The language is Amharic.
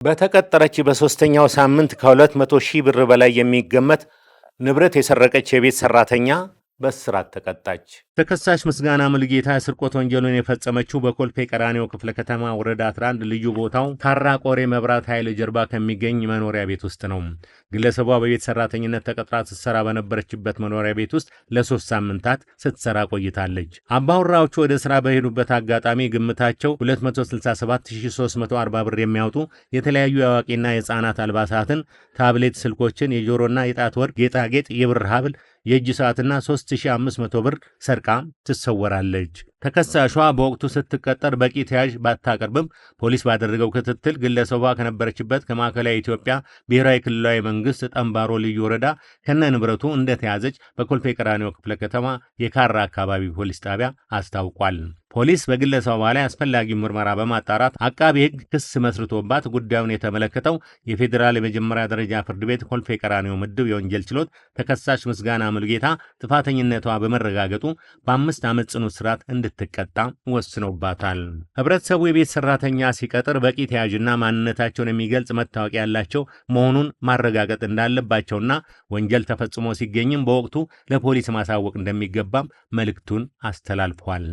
በተቀጠረች በሶስተኛው ሳምንት ከ200 ሺህ ብር በላይ የሚገመት ንብረት የሰረቀች የቤት ሰራተኛ በእስራት ተቀጣች። ተከሳሽ ምስጋና ሙሉጌታ የስርቆት ወንጀሉን የፈጸመችው በኮልፌ ቀራኒዮ ክፍለ ከተማ ወረዳ 11 ልዩ ቦታው ካራ ቆሬ መብራት ኃይል ጀርባ ከሚገኝ መኖሪያ ቤት ውስጥ ነው። ግለሰቧ በቤት ሰራተኝነት ተቀጥራ ስትሰራ በነበረችበት መኖሪያ ቤት ውስጥ ለ3 ሳምንታት ስትሰራ ቆይታለች። አባወራዎቹ ወደ ስራ በሄዱበት አጋጣሚ ግምታቸው 267340 ብር የሚያወጡ የተለያዩ የአዋቂና የህፃናት አልባሳትን፣ ታብሌት ስልኮችን፣ የጆሮና የጣት ወርቅ ጌጣጌጥ፣ የብር ሀብል፣ የእጅ ሰዓትና 3500 ብር ሰርቃ ትሰወራለች። ተከሳሿ በወቅቱ ስትቀጠር በቂ ተያዥ ባታቀርብም ፖሊስ ባደረገው ክትትል ግለሰቧ ከነበረችበት ከማዕከላዊ ኢትዮጵያ ብሔራዊ ክልላዊ መንግስት ጠምባሮ ልዩ ወረዳ ከነ ንብረቱ እንደተያዘች በኮልፌ ቀራኒዮ ክፍለ ከተማ የካራ አካባቢ ፖሊስ ጣቢያ አስታውቋል። ፖሊስ በግለሰቧ ላይ አስፈላጊ ምርመራ በማጣራት አቃቢ ሕግ ክስ መስርቶባት ጉዳዩን የተመለከተው የፌዴራል የመጀመሪያ ደረጃ ፍርድ ቤት ኮልፌ ቀራኒዮ ምድብ የወንጀል ችሎት ተከሳሽ ምስጋና ሙሉጌታ ጥፋተኝነቷ በመረጋገጡ በ5 ዓመት ጽኑ እስራት እንድትቀጣ ወስኖባታል። ህብረተሰቡ የቤት ሰራተኛ ሲቀጥር በቂ ተያዥና ማንነታቸውን የሚገልጽ መታወቂያ ያላቸው መሆኑን ማረጋገጥ እንዳለባቸውና ወንጀል ተፈጽሞ ሲገኝም በወቅቱ ለፖሊስ ማሳወቅ እንደሚገባም መልእክቱን አስተላልፏል።